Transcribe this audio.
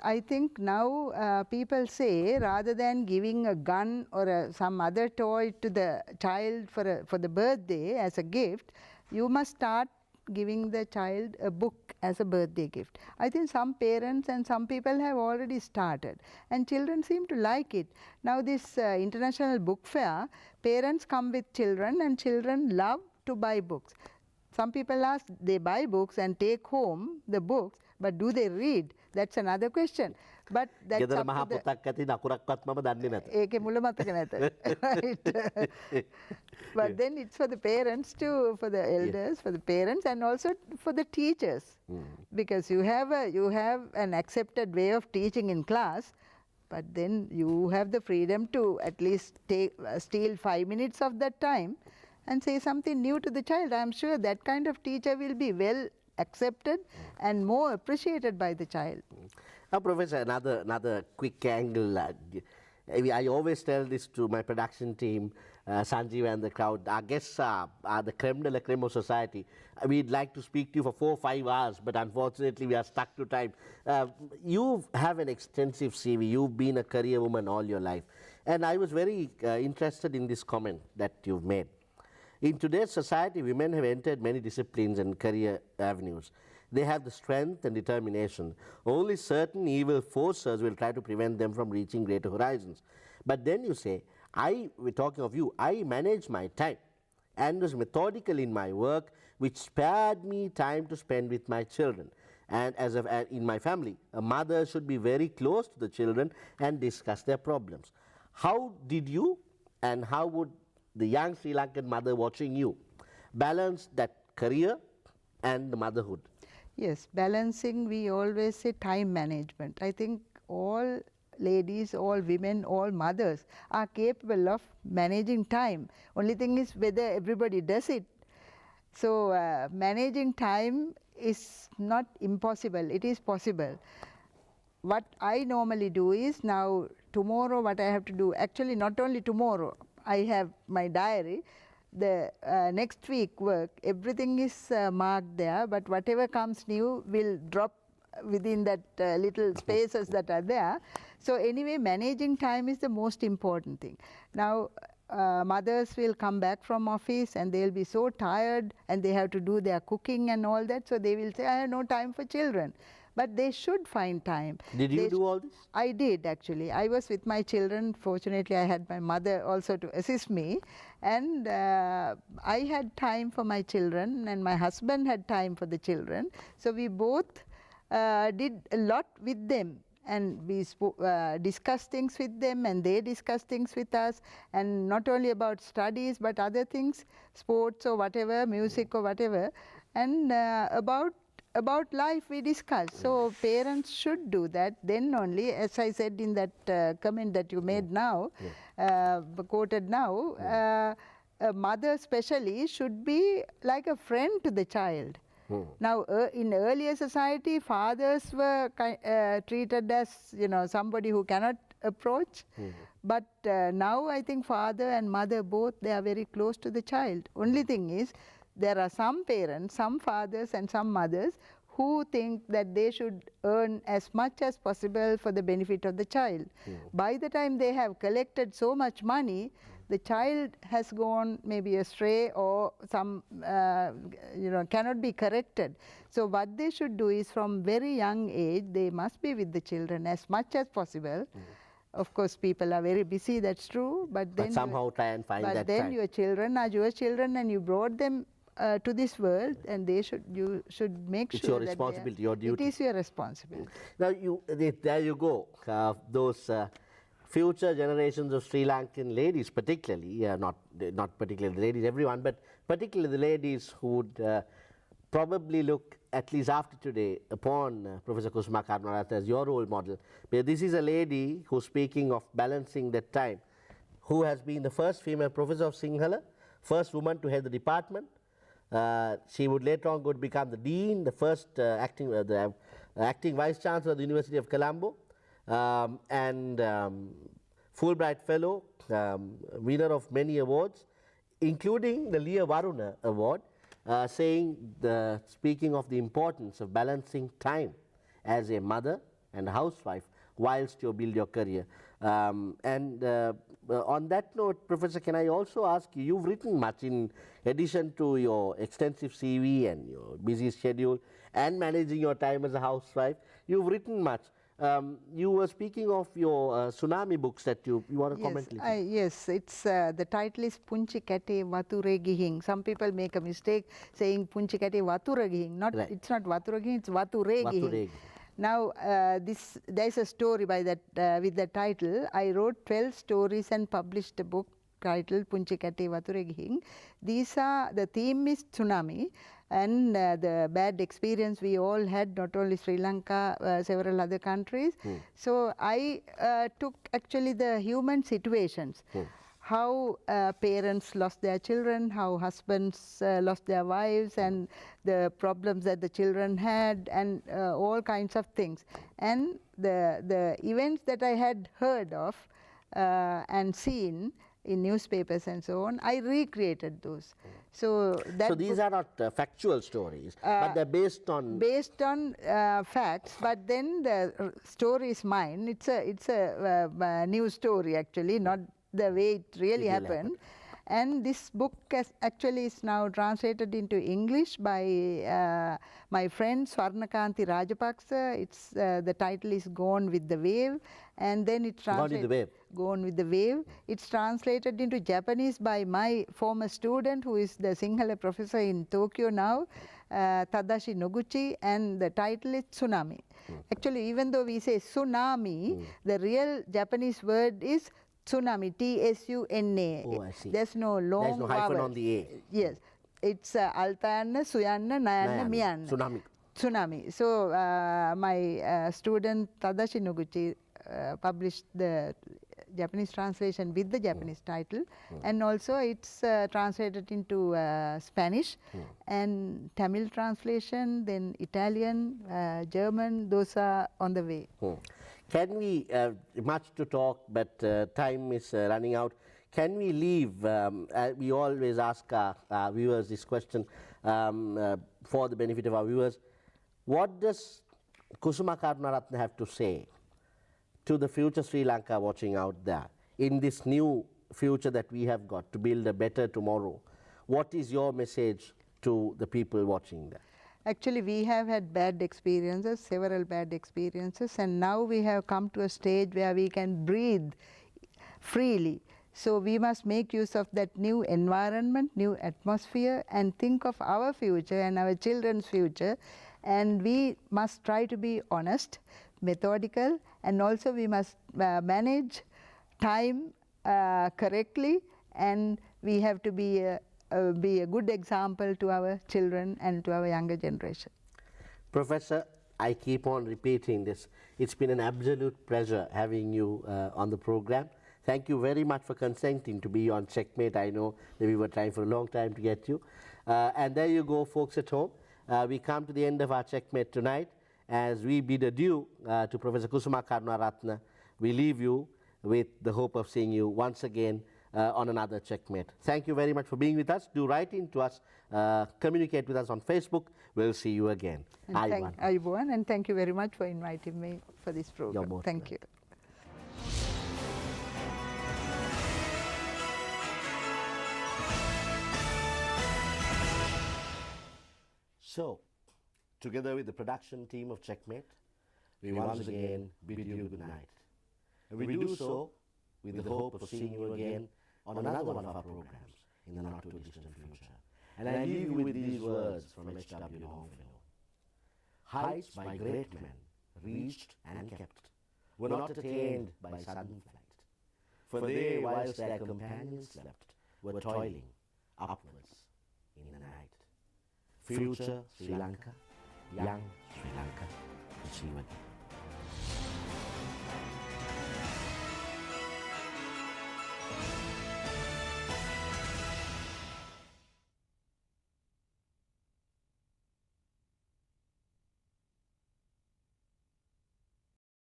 I think now people say rather than giving a gun or some other toy to the child for the birthday as a gift, you must start giving the child a book as a birthday gift. I think some parents and some people have already started, and children seem to like it. Now this International Book Fair, parents come with children and children love to buy books. Some people ask, they buy books and take home the books, but do they read? That's another question. But that's ගෙදර up මහා to the පොතක් ඇති නකුරක්වත් මම දන්නේ නැත. ඒකේ මුල මතක නැත. Right. But then it's for the parents too, for the elders, for the parents, and also for the teachers, because you have an accepted way of teaching in class, but then you have the freedom to at least steal 5 minutes of that time and say something new to the child. I am sure that kind of teacher will be well accepted and more appreciated by the child. Now, Professor, another quick angle. I always tell this to my production team, Sanjeev and the crowd. Our guests are the creme de la creme of society. We'd like to speak to you for 4 or 5 hours, but unfortunately we are stuck to time. You have an extensive CV. You've been a career woman all your life. And I was very interested in this comment that you've made. In today's society, women have entered many disciplines and career avenues. They have the strength and determination. Only certain evil forces will try to prevent them from reaching greater horizons. But then you say, we're talking of you, I manage my time and was methodical in my work, which spared me time to spend with my children. And in my family, a mother should be very close to the children and discuss their problems. How did you, and how would the young Sri Lankan mother watching you balance that career and the motherhood? Yes, balancing, we always say time management. I think all ladies, all women, all mothers are capable of managing time. Only thing is whether everybody does it. So managing time is not impossible, it is possible. What I normally do is, now tomorrow what I have to do, actually not only tomorrow, I have my diary, the next week work, everything is marked there, but whatever comes new will drop within that little spaces that are there. So anyway, managing time is the most important thing. Now mothers will come back from office and they'll be so tired and they have to do their cooking and all that, so they will say, I have no time for children. But they should find time. Did you do all this? I did, actually. I was with my children. Fortunately, I had my mother also to assist me. And I had time for my children and my husband had time for the children. So we both did a lot with them. And we discussed things with them and they discussed things with us. And not only about studies, but other things, sports or whatever, music or whatever. And about life we discuss. So parents should do that. Then only, as I said in that comment that you made now, quoted now, a mother especially should be like a friend to the child. Now in earlier society, fathers were treated as, somebody who cannot approach. But now I think father and mother both, they are very close to the child. Only thing is, there are some parents, some fathers and some mothers who think that they should earn as much as possible for the benefit of the child. By the time they have collected so much money, the child has gone maybe astray or some, cannot be corrected. So what they should do is, from very young age, they must be with the children as much as possible. Of course, people are very busy, that's true. But then somehow try and find that time. But then your children are your children and you brought them to this world, and you should make sure it's your responsibility, your duty. It is your responsibility. Now there you go. Those future generations of Sri Lankan ladies, particularly, not particularly the ladies, everyone, but particularly the ladies who would probably look, at least after today, upon Professor Kusuma Karnaratha as your role model. But this is a lady who's speaking of balancing that time, who has been the first female professor of Sinhala, first woman to head the department. She would later on go to become the dean, the first acting vice chancellor of the University of Colombo, and Fulbright fellow, winner of many awards, including the Leah Varuna Award, speaking of the importance of balancing time as a mother and a housewife whilst you build your career. On that note, Professor, can I also ask you, you've written much in addition to your extensive CV and your busy schedule and managing your time as a housewife, you've written much. You were speaking of your tsunami books that you want to comment a little. Yes, it's the title is Punchi Kate Vature Gihing. Some people make a mistake saying Punchi Kate Vatura Gihing. Right. It's not Vatura Gihing, it's Vature Gihing. Gihing. Now, there's a story by that with the title. I wrote 12 stories and published a book titled Punchi Kate Vature Gihing. The theme is tsunami, and the bad experience we all had, not only Sri Lanka, several other countries. So I took actually the human situations. How parents lost their children, how husbands lost their wives, and the problems that the children had, and all kinds of things. And the events that I had heard of and seen in newspapers and so on, I recreated those. So these are not factual stories, but they're based on facts. But then the story is mine. It's a news story actually, not the way it really happened. And this book actually is now translated into English by my friend Swarnakanti Rajapaksa. It's the title is Gone with the Wave, and then it translated Gone with the Wave. It's translated into Japanese by my former student, who is the Sinhala professor in Tokyo now, Tadashi Noguchi, and the title is Tsunami. Actually, even though we say tsunami, the real Japanese word is tsunami, T-S-U-N-A. Oh, I see. There's no long There's no hyphen vowel. on the A. Yes. It's Altayanna, Suyanna, Nayanna, Miyanna. Tsunami. Tsunami. So my student Tadashi Noguchi published the Japanese translation with the Japanese title, and also it's translated into Spanish and Tamil translation, then Italian, German, those are on the way. Can we, much to talk, but time is running out. Can we leave, we always ask our viewers this question for the benefit of our viewers. What does Kusuma Karunaratne have to say to the future Sri Lanka watching out there in this new future that we have got to build a better tomorrow? What is your message to the people watching there? Actually, we have had bad experiences, several bad experiences, and now we have come to a stage where we can breathe freely. So we must make use of that new environment, new atmosphere, and think of our future and our children's future. And we must try to be honest, methodical, and also we must manage time correctly, and we have to be a good example to our children and to our younger generation. Professor, I keep on repeating this. It's been an absolute pleasure having you on the program. Thank you very much for consenting to be on Checkmate. I know that we were trying for a long time to get you. And there you go, folks at home. We come to the end of our Checkmate tonight. As we bid adieu to Professor Kusuma Karunaratne, we leave you with the hope of seeing you once again on another Checkmate. Thank you very much for being with us. Do write in to us, communicate with us on Facebook. We'll see you again. Ayubowan, and thank you very much for inviting me for this program. Thank you. So, together with the production team of Checkmate, we once again bid you good night. And we do so with the hope of seeing you again on another one of our programs in the not too distant future. And I leave you with these words from H.W. Longfellow. Heights by great men, reached and kept, were not attained by sudden flight. For they, whilst their companions slept, were toiling upwards in the night. Future Sri Lanka, young Sri Lanka, will see you again.